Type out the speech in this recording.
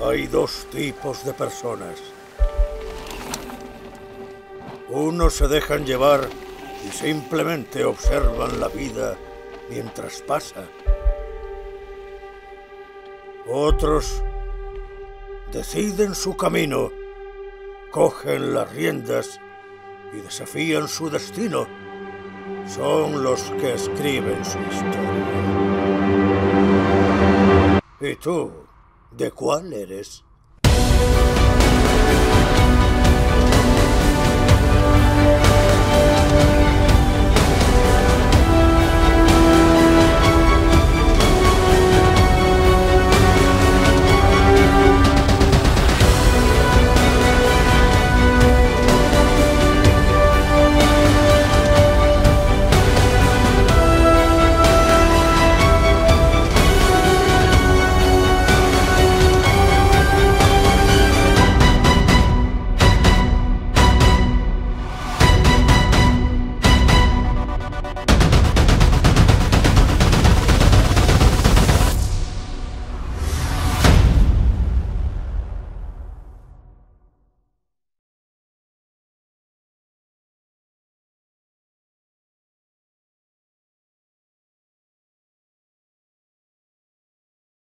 Hay dos tipos de personas. Unos se dejan llevar y simplemente observan la vida mientras pasa. Otros deciden su camino, cogen las riendas y desafían su destino. Son los que escriben su historia. ¿Y tú, de cuál eres?